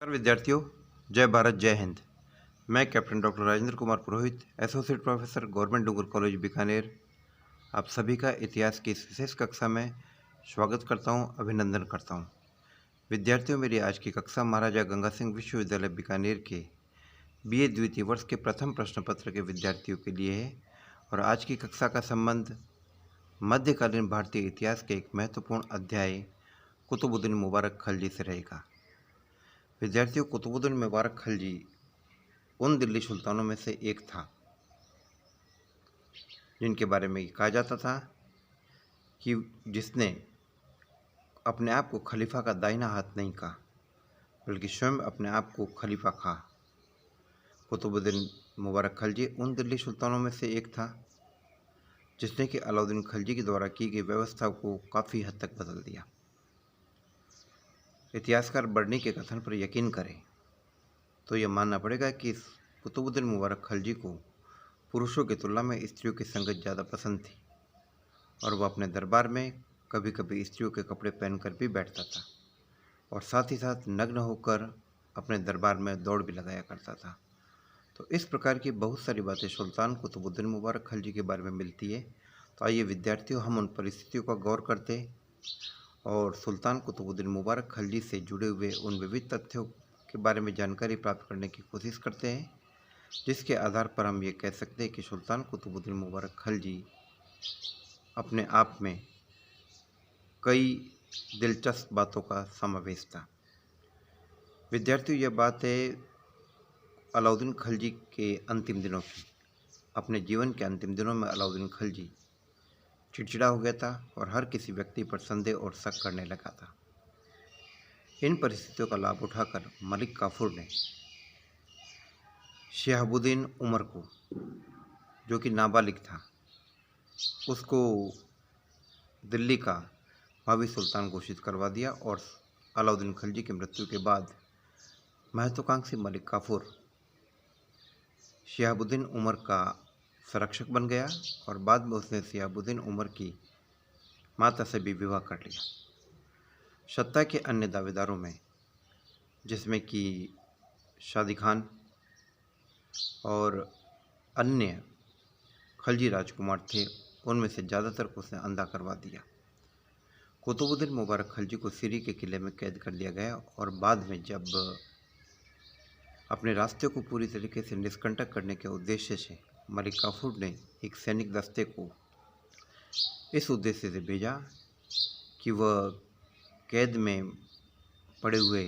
नमस्कार विद्यार्थियों। जय भारत, जय हिंद। मैं कैप्टन डॉक्टर राजेंद्र कुमार पुरोहित, एसोसिएट प्रोफेसर, गवर्नमेंट डूंगर कॉलेज बीकानेर, आप सभी का इतिहास की इस विशेष कक्षा में स्वागत करता हूं, अभिनंदन करता हूं। विद्यार्थियों, मेरी आज की कक्षा महाराजा गंगा सिंह विश्वविद्यालय बीकानेर के बीए द्वितीय वर्ष के प्रथम प्रश्न पत्र के विद्यार्थियों के लिए है और आज की कक्षा का संबंध मध्यकालीन भारतीय इतिहास के एक महत्वपूर्ण अध्याय कुतुबुद्दीन मुबारक खलजी से रहेगा। विद्यार्थियों, कुतुबुद्दीन मुबारक खलजी उन दिल्ली सुल्तानों में से एक था जिनके बारे में कहा जाता था कि जिसने अपने आप को खलीफा का दाहिना हाथ नहीं कहा बल्कि स्वयं अपने आप को खलीफा कहा। कुतुबुद्दीन मुबारक खलजी उन दिल्ली सुल्तानों में से एक था जिसने कि अलाउद्दीन खलजी के द्वारा की गई व्यवस्था को काफ़ी हद तक बदल दिया। इतिहासकार बर्नी के कथन पर यकीन करें तो यह मानना पड़ेगा कि कुतुबुद्दीन मुबारक खलजी को पुरुषों की तुलना में स्त्रियों की संगत ज़्यादा पसंद थी और वह अपने दरबार में कभी कभी स्त्रियों के कपड़े पहनकर भी बैठता था और साथ ही साथ नग्न होकर अपने दरबार में दौड़ भी लगाया करता था। तो इस प्रकार की बहुत सारी बातें सुल्तान कुतुबुद्दीन मुबारक खलजी के बारे में मिलती है। तो आइए विद्यार्थियों, हम उन परिस्थितियों का गौर करते और सुल्तान कुतुबुद्दीन मुबारक खलजी से जुड़े हुए उन विविध तथ्यों के बारे में जानकारी प्राप्त करने की कोशिश करते हैं, जिसके आधार पर हम ये कह सकते हैं कि सुल्तान कुतुबुद्दीन मुबारक खलजी अपने आप में कई दिलचस्प बातों का समावेश था। विद्यार्थियों, यह बात है अलाउद्दीन खलजी के अंतिम दिनों की। अपने जीवन के अंतिम दिनों में अलाउद्दीन खलजी चिड़चिड़ा हो गया था और हर किसी व्यक्ति पर संदेह और शक करने लगा था। इन परिस्थितियों का लाभ उठाकर मलिक काफूर ने शिहाबुद्दीन उमर को, जो कि नाबालिग था, उसको दिल्ली का भावी सुल्तान घोषित करवा दिया और अलाउद्दीन खलजी की मृत्यु के बाद महत्वाकांक्षी मलिक काफूर शिहाबुद्दीन उमर का संरक्षक बन गया और बाद में उसने शिहाबुद्दीन उमर की माता से भी विवाह कर लिया। सत्ता के अन्य दावेदारों में, जिसमें कि शादी खान और अन्य खलजी राजकुमार थे, उनमें से ज़्यादातर को उसने अंधा करवा दिया। कुतुबुद्दीन मुबारक खलजी को सिरी के किले में कैद कर दिया गया और बाद में जब अपने रास्ते को पूरी तरीके से निष्कंटक करने के उद्देश्य से मलिक काफूर ने एक सैनिक दस्ते को इस उद्देश्य से भेजा कि वह कैद में पड़े हुए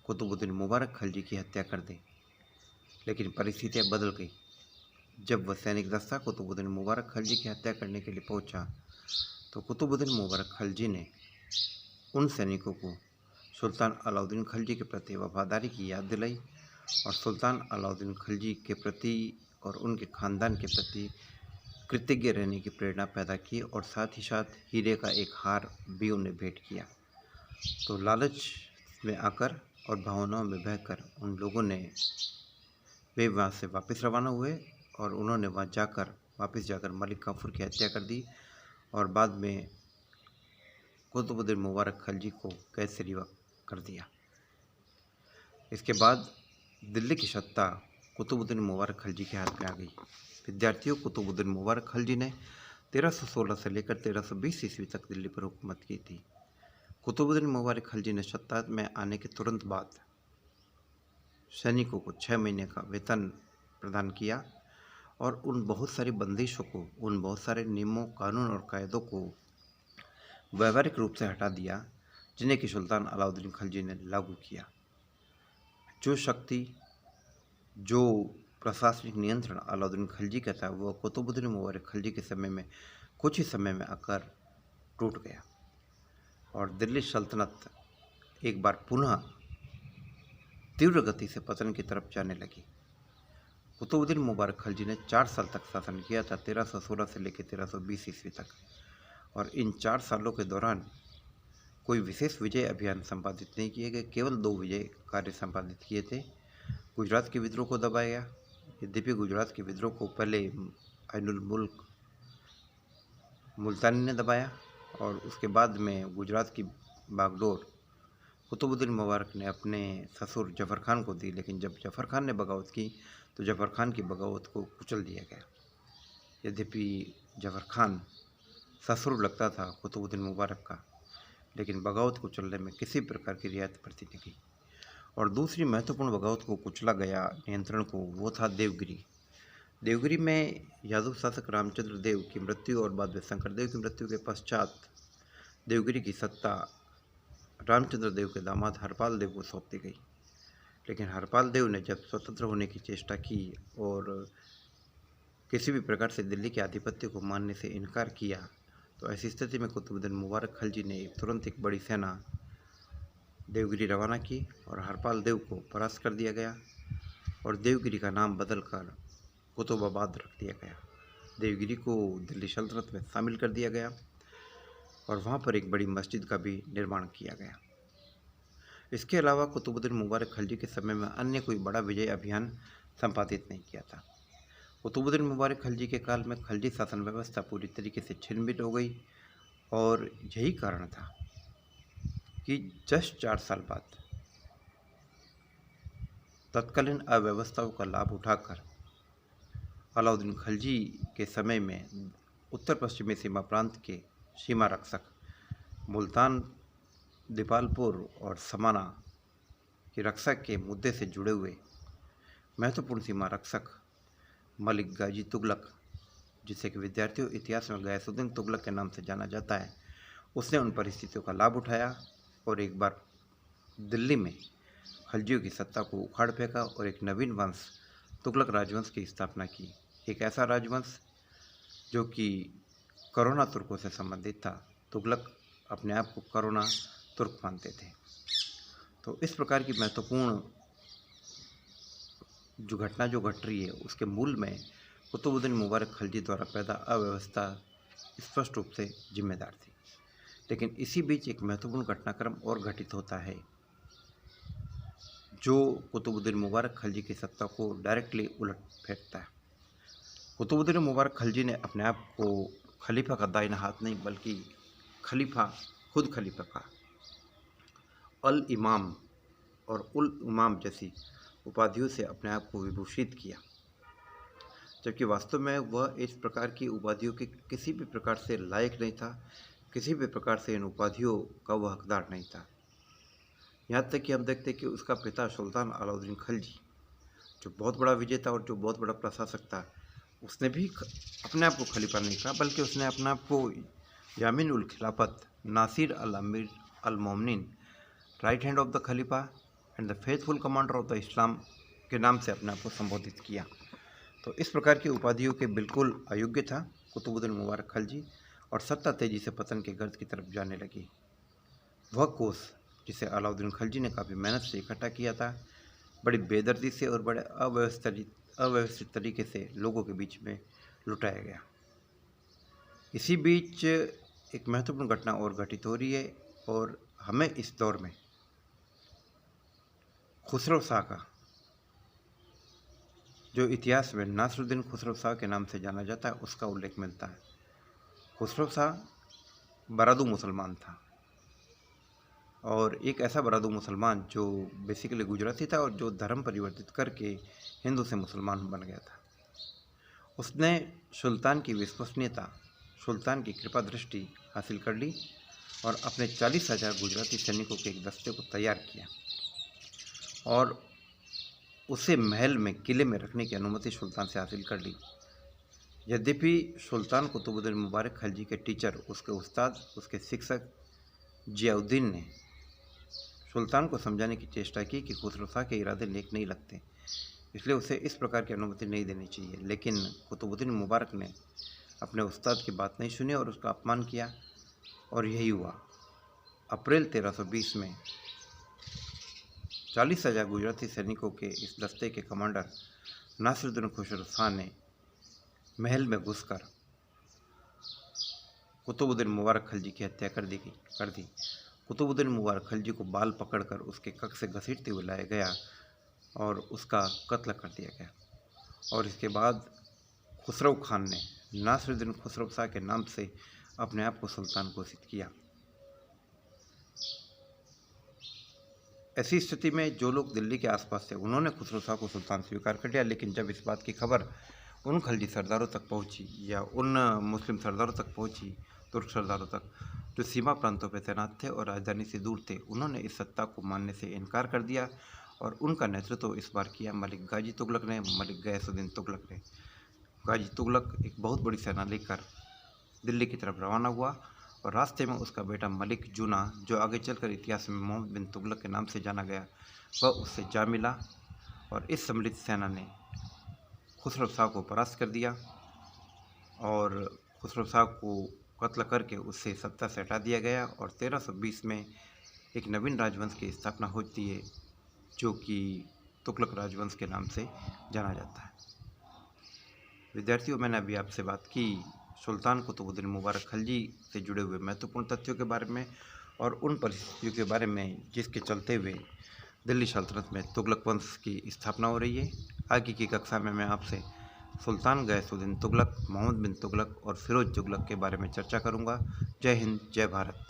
कुतुबुद्दीन मुबारक खलजी की हत्या कर दे। लेकिन परिस्थितियाँ बदल गई। जब वह सैनिक दस्ता कुतुबुद्दीन मुबारक खलजी की हत्या करने के लिए पहुंचा तो कुतुबुद्दीन मुबारक खलजी ने उन सैनिकों को सुल्तान अलाउद्दीन खलजी के प्रति वफादारी की याद दिलाई और सुल्तान अलाउद्दीन खलजी के प्रति और उनके ख़ानदान के प्रति कृतज्ञ रहने की प्रेरणा पैदा की और साथ ही साथ हीरे का एक हार भी उन्हें भेंट किया। तो लालच में आकर और भावनाओं में बहकर उन लोगों ने वे वहाँ से वापस रवाना हुए और उन्होंने वहाँ वापस जाकर मलिक काफूर की हत्या कर दी और बाद में कुतुबुद्दीन मुबारक खलजी को कैद से रिहा कर दिया। इसके बाद दिल्ली की सत्ता कुतुबुद्दीन मुबारक खलजी के हाथ में आ गई। विद्यार्थियों, कुतुबुद्दीन मुबारक खलजी ने 1316 से लेकर 1320 ईस्वी तक दिल्ली पर हुकूमत की थी। कुतुबुद्दीन मुबारक खलजी ने सत्ता में आने के तुरंत बाद सैनिकों को 6 महीने का वेतन प्रदान किया और उन बहुत सारी बंदिशों को, उन बहुत सारे नियमों, कानून और कायदों को व्यावहारिक रूप से हटा दिया जिन्हें कि सुल्तान अलाउद्दीन खलजी ने लागू किया। जो शक्ति, जो प्रशासनिक नियंत्रण अलाउद्दीन खलजी का था, वह कुतुबुद्दीन मुबारक खलजी के समय में कुछ ही समय में आकर टूट गया और दिल्ली सल्तनत एक बार पुनः तीव्र गति से पतन की तरफ जाने लगी। कुतुबुद्दीन मुबारक खलजी ने 4 साल तक शासन किया था, 1316 से लेकर 1320 ईस्वी तक, और इन 4 सालों के दौरान कोई विशेष विजय अभियान संपादित नहीं किए गए। केवल 2 विजय कार्य संपादित किए थे। गुजरात के विद्रोह को दबाया। यद्यपि गुजरात के विद्रोह को पहले ऐनुल मुल्क मुल्तानी ने दबाया और उसके बाद में गुजरात की बागडोर कुतुबुद्दीन मुबारक ने अपने ससुर जफ़र खान को दी, लेकिन जब जफ़र खान ने बगावत की तो जफ़र खान की बगावत को कुचल दिया गया। यद्यपि जफ़र खान ससुर लगता था कुतुबुद्दीन मुबारक का, लेकिन बगावत को कुचलने में किसी प्रकार की रियायत बरती नहीं गई। और दूसरी महत्वपूर्ण बगावत को कुचला गया नियंत्रण को, वो था देवगिरी। देवगिरी में यादव शासक रामचंद्र देव की मृत्यु और बाद में शंकर देव की मृत्यु के पश्चात देवगिरी की सत्ता रामचंद्र देव के दामाद हरपाल देव को सौंप दी गई। लेकिन हरपाल देव ने जब स्वतंत्र होने की चेष्टा की और किसी भी प्रकार से दिल्ली के आधिपत्य को मानने से इनकार किया, तो ऐसी स्थिति में कुतुबुद्दीन मुबारक खलजी ने तुरंत एक बड़ी सेना देवगिरी रवाना की और हरपाल देव को परास्त कर दिया गया और देवगिरी का नाम बदलकर कुतुबाबाद रख दिया गया। देवगिरी को दिल्ली सल्तनत में शामिल कर दिया गया और वहाँ पर एक बड़ी मस्जिद का भी निर्माण किया गया। इसके अलावा कुतुबुद्दीन मुबारक खलजी के समय में अन्य कोई बड़ा विजय अभियान संपादित नहीं किया था। कुतुबुद्दीन मुबारक खलजी के काल में खलजी शासन व्यवस्था पूरी तरीके से छिन्न-भिन्न हो गई और यही कारण था कि जस्ट 4 साल बाद तत्कालीन अव्यवस्थाओं का लाभ उठाकर अलाउद्दीन खलजी के समय में उत्तर पश्चिमी सीमा प्रांत के सीमा रक्षक मुल्तान, दीपालपुर और समाना की रक्षा के मुद्दे से जुड़े हुए महत्वपूर्ण सीमा रक्षक मलिक गाजी तुगलक, जिसे कि विद्यार्थियों इतिहास में गयासुद्दीन तुगलक के नाम से जाना जाता है, उसने उन परिस्थितियों का लाभ उठाया और एक बार दिल्ली में खलजियों की सत्ता को उखाड़ फेंका और एक नवीन वंश तुगलक राजवंश की स्थापना की। एक ऐसा राजवंश जो कि करोना तुर्कों से संबंधित था। तुगलक अपने आप को करोना तुर्क मानते थे। तो इस प्रकार की महत्वपूर्ण जो घटना जो घट रही है, उसके मूल में कुतुबुद्दीन मुबारक खलजी द्वारा पैदा अव्यवस्था स्पष्ट रूप से जिम्मेदार थी। लेकिन इसी बीच एक महत्वपूर्ण घटनाक्रम और घटित होता है जो कुतुबुद्दीन मुबारक खलजी की सत्ता को डायरेक्टली उलट फेंकता है। कुतुबुद्दीन मुबारक खलजी ने अपने आप को खलीफा का दाहिना हाथ नहीं बल्कि खुद खलीफा का अल इमाम और उल इमाम जैसी उपाधियों से अपने आप को विभूषित किया, जबकि वास्तव में वह इस प्रकार की उपाधियों के किसी भी प्रकार से लायक नहीं था। किसी भी प्रकार से इन उपाधियों का वह हकदार नहीं था। यहाँ तक कि हम देखते कि उसका पिता सुल्तान अलाउद्दीन खलजी, जो बहुत बड़ा विजेता और जो बहुत बड़ा प्रशासक था, उसने भी अपने आप को खलीफा नहीं कहा, बल्कि उसने अपने आप को यामीन उल खिलाफत नासिर अल अमीर अल मोमिनीन, राइट हैंड ऑफ द खलीफा and the faithful commander of the Islam के नाम से अपने आप को संबोधित किया। तो इस प्रकार की उपाधियों के बिल्कुल अयोग्य था कुतुबुद्दीन मुबारक खलजी और सत्ता तेजी से पतन के गर्त की तरफ जाने लगी। वह कोष जिसे अलाउद्दीन खलजी ने काफ़ी मेहनत से इकट्ठा किया था, बड़ी बेदर्दी से और बड़े अव्यवस्थित तरीके से लोगों के बीच में लुटाया गया। इसी बीच एक महत्वपूर्ण घटना और घटित हो रही है और हमें इस दौर में खुसरो शाह का, जो इतिहास में नासरुद्दीन खुसरो शाह के नाम से जाना जाता है, उसका उल्लेख मिलता है। खुसरो शाह बरादू मुसलमान था और एक ऐसा बरादू मुसलमान जो बेसिकली गुजराती था और जो धर्म परिवर्तित करके हिंदू से मुसलमान बन गया था। उसने सुल्तान की विश्वसनीयता, सुल्तान की कृपा दृष्टि हासिल कर ली और अपने 40,000 गुजराती सैनिकों के एक दस्ते को तैयार किया और उसे महल में, किले में रखने की अनुमति सुल्तान से हासिल कर ली। यद्यपि सुल्तान कुतुबुद्दीन मुबारक खलजी के टीचर, उसके उस्ताद, उसके शिक्षक जियाउद्दीन ने सुल्तान को समझाने की चेष्टा की कि खुसरो शाह के इरादे नेक नहीं लगते, इसलिए उसे इस प्रकार की अनुमति नहीं देनी चाहिए। लेकिन कुतुबुद्दीन मुबारक ने अपने उस्ताद की बात नहीं सुनी और उसका अपमान किया और यही हुआ। अप्रैल 1320 में 40,000 गुजराती सैनिकों के इस दस्ते के कमांडर नासिरुद्दीन खुसरो शाह ने महल में घुसकर कुतुबुद्दीन मुबारक खलजी की हत्या कर दी। कुतुबुद्दीन मुबारक खलजी को बाल पकड़कर उसके कक्ष से घसीटते हुए लाया गया और उसका कत्ल कर दिया गया। और इसके बाद खुसरो खान ने नासिरुद्दीन खुसरो शाह के नाम से अपने आप को सुल्तान घोषित किया। ऐसी स्थिति में जो लोग दिल्ली के आसपास थे उन्होंने खुसरो शाह को सुल्तान स्वीकार कर लिया, लेकिन जब इस बात की खबर उन खलजी सरदारों तक पहुंची या उन मुस्लिम सरदारों तक पहुंची, तुर्क सरदारों तक, जो सीमा प्रांतों पर तैनात थे और राजधानी से दूर थे, उन्होंने इस सत्ता को मानने से इनकार कर दिया और उनका नेतृत्व इस बार किया मलिक गाजी तुगलक ने, मलिक गयासुद्दीन तुगलक ने। गाजी तुगलक एक बहुत बड़ी सेना लेकर दिल्ली की तरफ रवाना हुआ और रास्ते में उसका बेटा मलिक जूना, जो आगे चलकर इतिहास में मोहम्मद बिन तुगलक के नाम से जाना गया, वह उससे जा मिला और इस सम्मिलित सेना ने खुसरो शाह को परास्त कर दिया और खुसरो शाह को कत्ल करके उससे सत्ता से हटा दिया गया और 1320 में एक नवीन राजवंश की स्थापना होती है, जो कि तुगलक राजवंश के नाम से जाना जाता है। विद्यार्थियों, मैंने अभी आपसे बात की सुल्तान कुतुबुद्दीन मुबारक खलजी से जुड़े हुए महत्वपूर्ण तथ्यों के बारे में और उन परिस्थितियों के बारे में जिसके चलते हुए दिल्ली सल्तनत में तुगलक वंश की स्थापना हो रही है। आगे की कक्षा में मैं आपसे सुल्तान गयासुद्दीन तुगलक, मोहम्मद बिन तुगलक और फिरोज तुगलक के बारे में चर्चा करूंगा। जय हिंद, जय भारत।